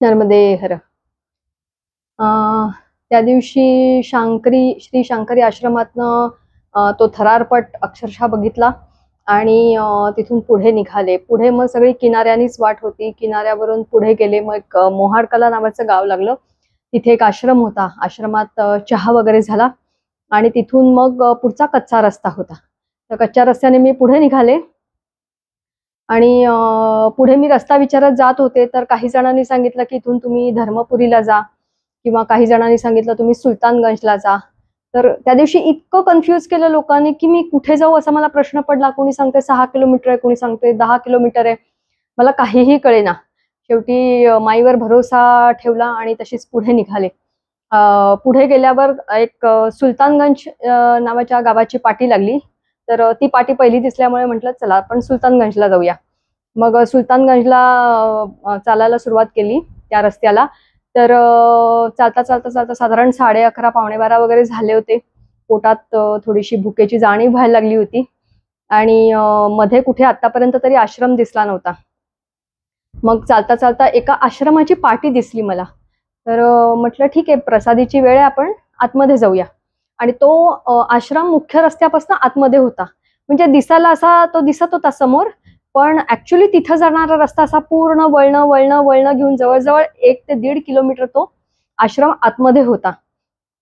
नर्मदे हर. त्या दिवशी श्री शांकरी आश्रमातनं तो थरारपट अक्षरशः बघितला आणि तिथून पुढे निघाले. पुढे मग सगळी किनाऱ्यानीच वाट होती. किनाऱ्यावरून पुढे गेले. मग एक मोहाडकला नावाचं गाव लागलं. तिथे एक आश्रम होता. आश्रमात चहा वगैरे झाला आणि तिथून मग पुढचा कच्चा रस्ता होता. त्या कच्च्या रस्त्याने मी पुढे निघाले आणि पुढे मी रस्ता विचारत जात होते तर काही जणांनी सांगितलं की इथून तुम्ही धर्मपुरीला जा किंवा काही जणांनी सांगितलं तुम्ही सुलतानगंजला जा. तर त्या दिवशी इतकं कन्फ्यूज केलं लोकांनी की मी कुठे जाऊ असा मला प्रश्न पडला. कोणी सांगते 6 किलोमीटर आहे, कोणी सांगते 10 किलोमीटर आहे. मला काहीही कळेना. शेवटी माईवर भरोसा ठेवला आणि तशीच पुढे निघाले. पुढे गेल्यावर एक सुलतानगंज नावाच्या गावाची पाटी लागली. तर ती पाटी पहिली दिसल्यामुळे म्हटलं चला आपण सुलतानगंजला जाऊया. मग सुलतानगंजला चालायला सुरुवात केली त्या रस्त्याला. तर चालता चालता चालता साधारण 11:30 पावणे 12 वगैरे झाले होते. पोटात थोडीशी भुकेची जाणीव व्हायला लागली होती आणि मध्ये कुठे आतापर्यंत तरी आश्रम दिसला नव्हता. मग चालता चालता एका आश्रमाची पाटी दिसली मला. तर म्हटलं ठीक आहे, प्रसादीची वेळ आहे, आपण आतमध्ये जाऊया. आणि तो आश्रम मुख्य रस्त्यापासून आतमध्ये होता. म्हणजे दिसायला असा तो दिसत होता समोर, पण ऍक्च्युली तिथं जाणारा रस्ता असा पूर्ण वळणं वळणं वळणं घेऊन जवळजवळ 1 ते 1.5 किलोमीटर तो आश्रम आतमध्ये होता.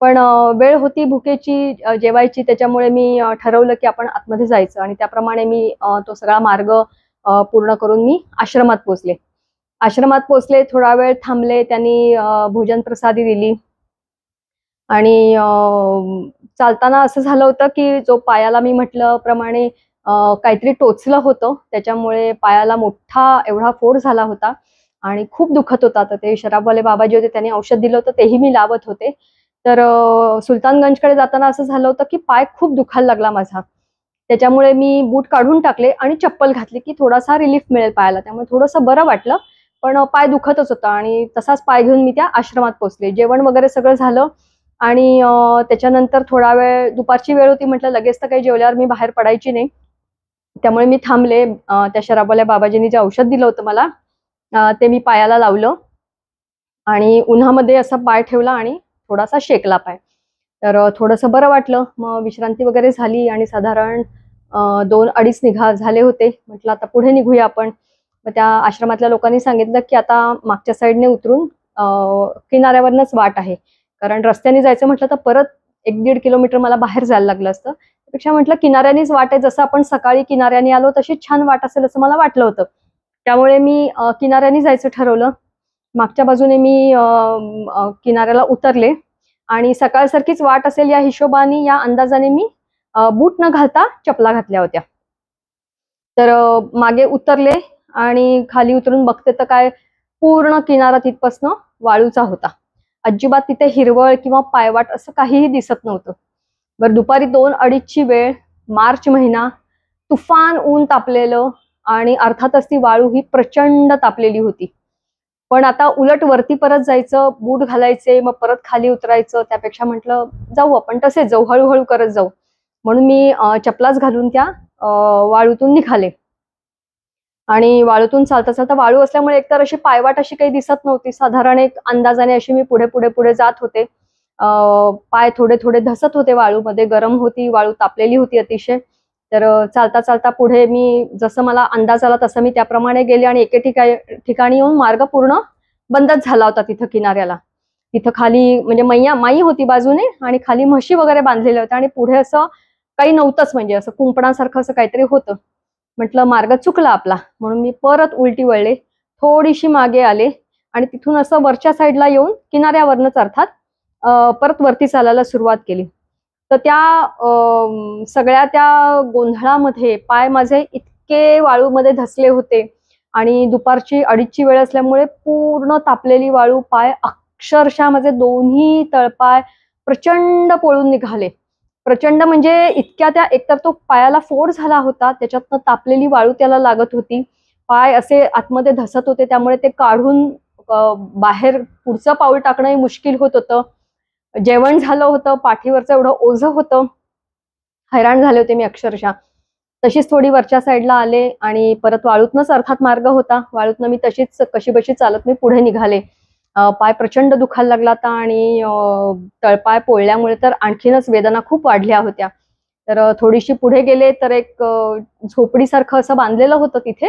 पण वेळ होती भुकेची, जेवायची, त्याच्यामुळे मी ठरवलं की आपण आतमध्ये जायचं आणि त्याप्रमाणे मी तो सगळा मार्ग पूर्ण करून मी आश्रमात पोहोचले. आश्रमात पोहोचले, थोडा वेळ थांबले, त्यांनी भोजन प्रसादी दिली आणि चालताना असं झालं होतं की जो पायाला मी म्हटलं प्रमाणे काहीतरी टोचलं होतं, त्याच्यामुळे पायाला मोठा एवढा फोड झाला होता आणि खूप दुखत होता. तर ते शराबवाले बाबाजी होते, त्यांनी औषध दिलं होतं, तेही मी लावत होते. तर सुलतानगंजकडे जाताना असं झालं होतं की पाय खूप दुखायला लागला माझा. त्याच्यामुळे मी बूट काढून टाकले आणि चप्पल घातली की थोडासा रिलीफ मिळेल पायाला. त्यामुळे थोडंसं बरं वाटलं, पण पाय दुखतच होता आणि तसाच पाय घेऊन मी त्या आश्रमात पोहोचले. जेवण वगैरे सगळं झालं आणि त्याच्यानंतर थोडा वेळ, दुपारची वेळ होती, म्हटलं लगेच तर काही जेवल्यावर मी बाहेर पडायची नाही. त्यामुळे मी थांबले. त्या शराबवाल्या बाबाजींनी जे औषध दिलं होतं मला ते मी पायाला लावलं आणि उन्हामध्ये असा पाय ठेवला आणि थोडासा शेकला पाय. तर थोडंसं बरं वाटलं. मग विश्रांती वगैरे झाली आणि साधारण 2-2:30 झाले होते. म्हटलं आता पुढे निघूया आपण. मग त्या आश्रमातल्या लोकांनी सांगितलं की आता मागच्या साईडने उतरून किनाऱ्यावरनच वाट आहे, कारण रस्त्याने जायचं म्हटलं तर परत 1-1.5 किलोमीटर मला बाहेर जायला लागलं असतं. त्यापेक्षा म्हटलं किनाऱ्यानेच वाट आहे, जसं आपण सकाळी किनाऱ्याने आलो तशी छान वाट असेल असं मला वाटलं होतं. त्यामुळे मी किनाऱ्याने जायचं ठरवलं. मागच्या बाजूने मी किनाऱ्याला उतरले आणि सकाळसारखीच वाट असेल या हिशोबाने, या अंदाजाने मी बूट न घालता चपला घातल्या होत्या. तर मागे उतरले आणि खाली उतरून बघते तर काय पूर्ण किनारा तिथपासनं वाळूचा होता. अजिबात तिथे हिरवळ किंवा पायवाट असं काहीही दिसत नव्हतं. बरं, दुपारी 2-2:30ची वेळ, मार्च महिना, तुफान ऊन तापलेलं आणि अर्थातच ती वाळू ही प्रचंड तापलेली होती. पण आता उलट वरती परत जायचं, बूट घालायचे, मग परत खाली उतरायचं, त्यापेक्षा म्हटलं जाऊ आपण तसेच जाऊ, हळूहळू करत जाऊ. म्हणून मी चपलाच घालून त्या वाळूतून निघाले. आणि वाळूतून चालता चालता, वाळू असल्यामुळे एकतर अशी पायवाट अशी काही दिसत नव्हती. साधारण एक अंदाजाने अशी मी पुढे पुढे पुढे जात होते. पाय थोडे थोडे धसत होते वाळूमध्ये. गरम होती वाळू, तापलेली होती अतिशय. तर चालता चालता पुढे मी जसं मला अंदाज आला तसं मी त्याप्रमाणे गेले आणि एके ठिकाणी येऊन मार्ग पूर्ण बंदच झाला होता तिथं किनाऱ्याला. तिथं खाली म्हणजे माई होती बाजूने आणि खाली म्हशी वगैरे बांधलेल्या होत्या आणि पुढे असं काही नव्हतंच, म्हणजे असं कुंपणासारखं असं काहीतरी होतं. म्हटलं मार्ग चुकला आपला, म्हणून मी परत उलटी वळले, थोडीशी मागे आले आणि तिथून असं वरच्या साईडला येऊन किनाऱ्यावरनच अर्थात परत वरती चालायला सुरुवात केली. तर त्या सगळ्या त्या गोंधळामध्ये पाय माझे इतके वाळूमध्ये धसले होते आणि दुपारची 2:30ची वेळ असल्यामुळे पूर्ण तापलेली वाळू, पाय अक्षरशः माझे दोन्ही तळपाय प्रचंड पोळून निघाले. प्रचंड म्हणजे इतक्या त्या, एकतर तो पायाला फोड झाला होता, त्याच्यातनं तापलेली वाळू त्याला लागत होती, पाय असे आतमध्ये धसत होते, त्यामुळे ते काढून बाहेर पुढचं पाऊल टाकणंही मुश्किल होत होतं. जेवण झालं होतं, पाठीवरचं एवढं ओझं होतं, हैराण झाले होते मी अक्षरशः. तशीच थोडी वरच्या साईडला आले आणि परत वाळूतनंच अर्थात मार्ग होता, वाळूतनं मी तशीच कशीबशी चालत मी पुढे निघाले. पाय प्रचंड दुखायला लागला होता आणि तळपाय पोळल्यामुळे तर आणखीनच वेदना खूप वाढल्या होत्या. तर थोडीशी पुढे गेले तर एक झोपडीसारखं असं बांधलेलं होतं तिथे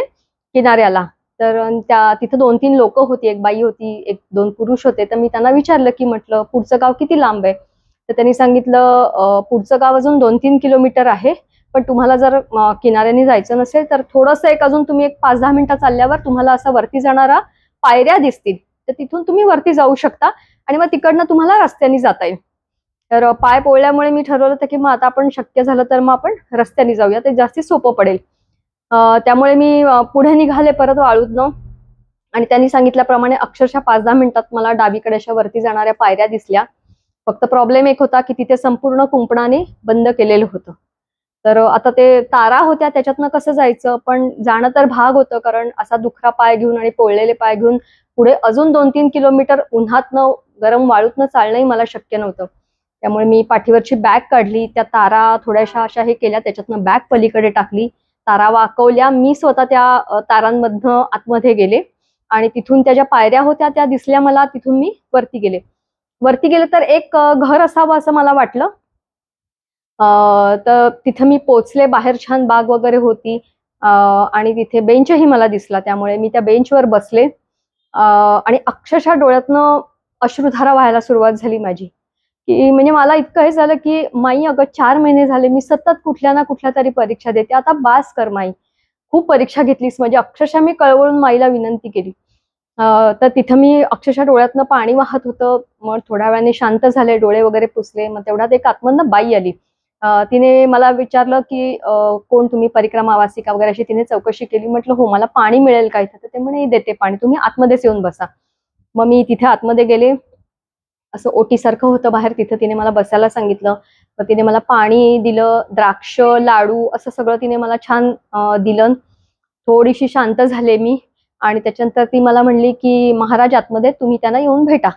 किनाऱ्याला. तर तिथे 2-3 लोक होती, एक बाई होती, 1-2 पुरुष होते. तर मी त्यांना विचारलं की म्हटलं पुढचं गाव किती लांब आहे? तर त्यांनी सांगितलं पुढचं गाव अजून 2-3 किलोमीटर आहे. पण तुम्हाला जर किनाऱ्याने जायचं नसेल तर थोडंसं अजून तुम्ही एक 5-10 मिनिटं चालल्यावर तुम्हाला असा वरती जाणारा पायऱ्या दिसतील. तर तिथून तुम्ही वरती जाऊ शकता आणि मग तिकडनं तुम्हाला रस्त्याने जाता येईल. तर पाय पोळल्यामुळे मी ठरवलं होतं की मग आता आपण शक्य झालं तर मग आपण रस्त्याने जाऊया, ते जास्ती सोपं पडेल. त्यामुळे मी पुढे निघाले परत वाळूतनं आणि त्यांनी सांगितल्याप्रमाणे अक्षरशः 5-10 मिनिटात मला डावीकडे अशा वरती जाणाऱ्या पायऱ्या दिसल्या. फक्त प्रॉब्लेम एक होता की तिथे संपूर्ण कुंपणाने बंद केलेलं होतं. तर आता ते तारा होत्या त्याच्यातनं कसं जायचं, पण जाणं तर भाग होतं कारण असा दुखरा पाय घेऊन आणि पोळलेले पाय घेऊन पुढे अजून 2-3 किलोमीटर उन्हातनं गरम वाळूतनं चालणंही मला शक्य नव्हतं. त्यामुळे मी पाठीवरची बॅग काढली, त्या तारा थोड्याशा अशा हे केल्या, त्याच्यातनं बॅग पलीकडे टाकली, तारा वाकवल्या, मी स्वतः त्या तारांमधनं आतमध्ये गेले आणि तिथून त्या ज्या पायऱ्या होत्या त्या दिसल्या मला, तिथून मी वरती गेले. वरती गेले तर एक घर असावं असं मला वाटलं. तर तिथं मी पोचले, बाहेर छान बाग वगैरे होती आणि तिथे बेंचही मला दिसला. त्यामुळे मी त्या बेंचवर बसले आणि अक्षरशः डोळ्यातनं अश्रुधारा व्हायला सुरुवात झाली माझी, की म्हणजे मला इतकं हे झालं की माई अगं 4 महिने झाले मी सतत कुठल्या ना कुठल्या तरी परीक्षा देते, आता बास कर माई, खूप परीक्षा घेतलीस. म्हणजे अक्षरशः मी कळवळून माईला विनंती केली. तर तिथं मी अक्षरशः डोळ्यातनं पाणी वाहत होतं. मग थोड्या वेळाने शांत झाले, डोळे वगैरे पुसले. मग तेवढ्यात एक आतमधनं बाई आली. तिने मला विचारलं की कोण तुम्ही, परिक्रमा वासिका वगैरे अशी तिने चौकशी केली. म्हटलं हो, मला पाणी मिळेल का इथं? तर ते म्हणे देते पाणी, तुम्ही आतमध्येच येऊन बसा. मग मी तिथे आतमध्ये गेले. असं ओटीसारखं होतं बाहेर, तिथं तिने मला बसायला सांगितलं. मग तिने मला पाणी दिलं, द्राक्ष, लाडू असं सगळं तिने मला छान दिलं. थोडीशी शांत झाले मी आणि त्याच्यानंतर ती मला म्हणली की महाराज आतमध्ये, तुम्ही त्यांना येऊन भेटा.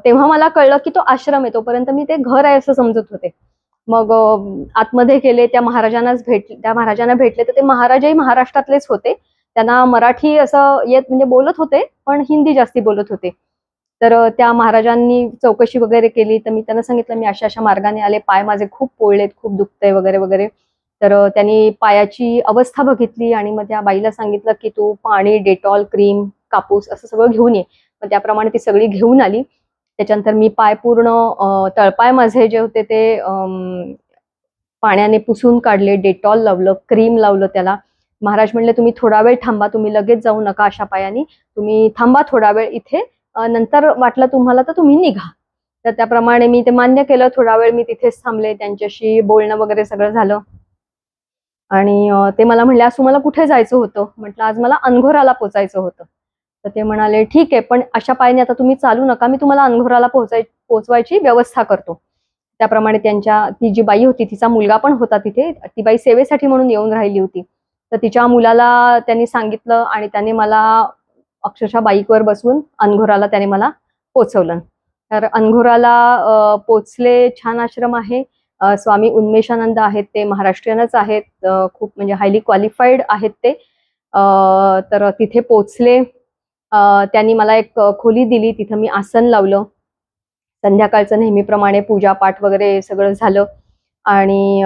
तेव्हा मला कळलं की तो आश्रम आहे, तोपर्यंत मी ते घर आहे असं समजत होते. मग आतमध्ये गेले, त्या महाराजांना भेटले. तर ते महाराजही महाराष्ट्रातलेच होते. त्यांना मराठी असं येत म्हणजे बोलत होते, पण हिंदी जास्ती बोलत होते. तर त्या महाराजांनी चौकशी वगैरे केली. तर मी त्यांना सांगितलं मी अशा अशा मार्गाने आले, पाय माझे खूप पोळलेत, खूप दुखतंय वगैरे वगैरे. तर त्यांनी पायाची अवस्था बघितली आणि मग त्या बाईला सांगितलं की तू पाणी, डेटॉल, क्रीम, कापूस असं सगळं घेऊन ये. मग त्याप्रमाणे ती सगळी घेऊन आली. त्याच्यानंतर मी पाय पूर्ण तळपाय माझे जे होते ते पाण्याने पुसून काढले, डेटॉल लावलं, क्रीम लावलं त्याला. महाराज म्हणले तुम्ही थोडा वेळ थांबा, तुम्ही लगेच जाऊ नका अशा पायानी, तुम्ही थांबा थोडा वेळ इथे, नंतर वाटलं तुम्हाला तर तुम्ही निघा. तर त्याप्रमाणे मी ते मान्य केलं. थोडा वेळ मी तिथेच थांबले, त्यांच्याशी बोलणं वगैरे सगळं झालं आणि ते मला म्हणले आज तुम्हाला कुठे जायचं होतं? म्हटलं आज मला अनघोराला पोचायचं होतं. तर ते म्हणाले ठीक आहे, पण अशा पायीने आता तुम्ही चालू नका, मी तुम्हाला अनघोराला पोहोचवायची व्यवस्था करतो. त्याप्रमाणे ती जी बाई होती तिचा मुलगा पण होता तिथे, ती बाई सेवेसाठी म्हणून येऊन राहिली होती. तर तिच्या मुलाला त्यांनी सांगितलं आणि त्याने मला अक्षरशः बाईकवर बसवून अनघोराला त्याने मला पोचवलं. तर अनघोराला पोचले. छान आश्रम आहे. स्वामी उन्मेषानंद आहेत, ते महाराष्ट्रीयनच आहेत, खूप म्हणजे हायली क्वालिफाईड आहेत ते. तर तिथे पोचले. त्यांनी मला एक खोली दिली, तिथं मी आसन लावलं. संध्याकाळचं नेहमीप्रमाणे पूजापाठ वगैरे सगळं झालं आणि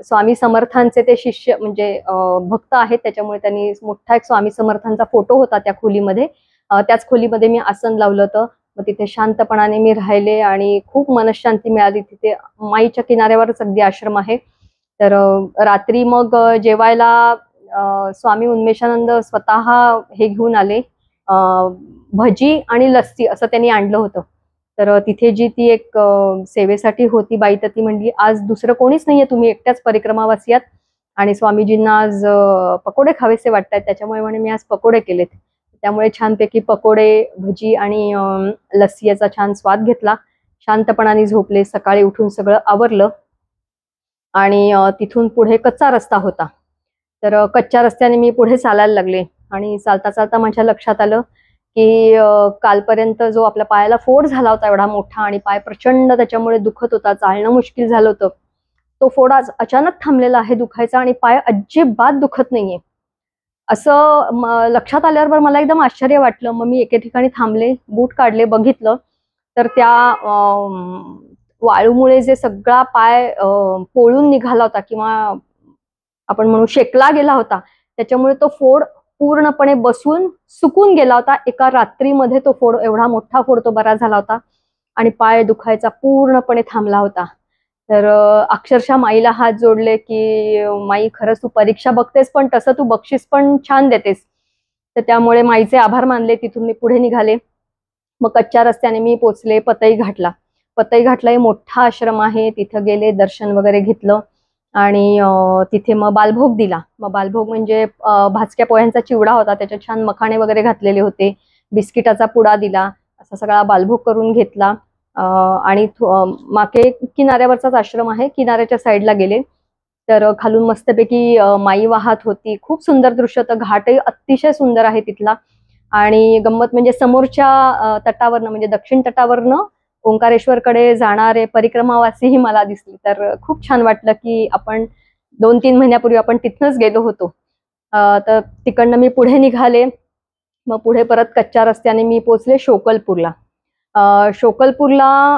स्वामी समर्थांचे ते शिष्य म्हणजे भक्त आहेत, त्याच्यामुळे त्यांनी मोठा एक स्वामी समर्थांचा फोटो होता त्या खोलीमध्ये. त्याच खोलीमध्ये मी आसन लावलं होतं. मग तिथे शांतपणाने मी राहिले आणि खूप मनशांती मिळाली. तिथे माईच्या किनाऱ्यावरच अगदी आश्रम आहे. तर रात्री मग जेवायला स्वामी उन्मेषानंद स्वतः हे घेऊन आले, भजी आणि लस्सी असं त्यांनी आणलं होतं. तर तिथे जी ती एक सेवेसाठी होती बाई, तर ती म्हणली आज दुसरं कोणीच नाहीये, तुम्ही एकट्याच परिक्रमावासी आहात आणि स्वामीजींना आज पकोडे खावेसे वाटतायत, त्याच्यामुळे म्हणे मी आज पकोडे केलेत. त्यामुळे छानपैकी पकोडे, भजी आणि लस्सी याचा छान स्वाद घेतला. शांतपणाने झोपले. सकाळी उठून सगळं आवरलं आणि तिथून पुढे कच्चा रस्ता होता. तर कच्च्या रस्त्याने मी पुढे चालायला लागले आणि चालता चालता माझ्या लक्षात आलं की कालपर्यंत जो आपल्या पायाला फोड झाला होता एवढा मोठा आणि पाय प्रचंड त्याच्यामुळे दुखत होता, चालणं मुश्किल झालं होतं, तो फोड आज अचानक थांबलेला आहे दुखायचा आणि पाय अजिबात दुखत नाहीये. असं लक्षात आल्यावर मला एकदम आश्चर्य वाटलं. मग मी एके ठिकाणी थांबले, बूट काढले, बघितलं तर त्या वाळूमुळे जे सगळा पाय पोळून निघाला होता किंवा आपण म्हणू शेकला गेला होता, त्याच्यामुळे तो फोड पूर्णपणे बसून सुकून गेला होता. एका रात्रीमध्ये तो फोड, एवढा मोठा फोड तो बरा झाला होता आणि पाय दुखायचा पूर्णपणे थांबला होता. तर अक्षरशः माईला हात जोडले की माई, खरंच तू परीक्षा बघतेस पण तसं तू बक्षीस पण छान देतेस. तर त्यामुळे माईचे आभार मानले. तिथून मी पुढे निघाले. मग कच्च्या रस्त्याने मी पोचले पतई घाटला. पतई घाटला हे मोठा आश्रम आहे. तिथं गेले, दर्शन वगैरे घेतलं आणि तिथे मग बालभोग दिला. मग बालभोग म्हणजे भाजक्या पोह्यांचा चिवडा होता, त्याच्यात छान मखाणे वगैरे घातलेले होते. बिस्किटाचा पुडा दिला. असा सगळा बालभोग करून घेतला आणि मागे किनाऱ्यावरचाच आश्रम आहे, किनाऱ्याच्या साईडला गेले तर खालून मस्तपैकी माई वाहत होती. खूप सुंदर दृश्य होतं. घाटही अतिशय सुंदर आहे तिथला. आणि गंमत म्हणजे समोरच्या तटावरनं, म्हणजे दक्षिण तटावरनं ओंकारेश्वरकडे जाणारे परिक्रमावासीही मला दिसले. तर खूप छान वाटलं की आपण 2-3 महिन्यापूर्वी आपण तिथनच गेलो होतो. तर तिकडनं मी पुढे निघाले. मग पुढे परत कच्च्या रस्त्याने मी पोचले शोकलपूरला. शोकलपूरला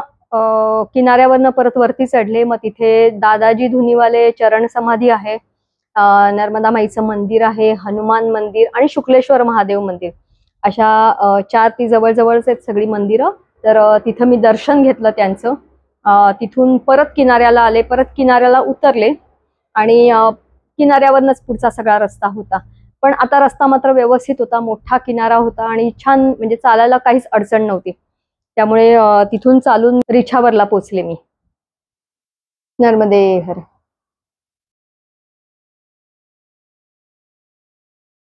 किनाऱ्यावरनं परत वरती चढले. मग तिथे दादाजी धुनीवाले चरण समाधी आहे, नर्मदा माईचं मंदिर आहे, हनुमान मंदिर आणि शुक्लेश्वर महादेव मंदिर, अशा 4 ती जवळजवळच आहेत सगळी मंदिरं. तर तिथं मी दर्शन घेतलं त्यांचं. तिथून परत किनाऱ्याला आले, परत किनाऱ्याला उतरले आणि किनाऱ्यावरनच पुढचा सगळा रस्ता होता. पण आता रस्ता मात्र व्यवस्थित होता, मोठा किनारा होता आणि छान, म्हणजे चालायला काहीच अडचण नव्हती. त्यामुळे तिथून चालून रिछावरला पोचले मी. नर्मदे हर.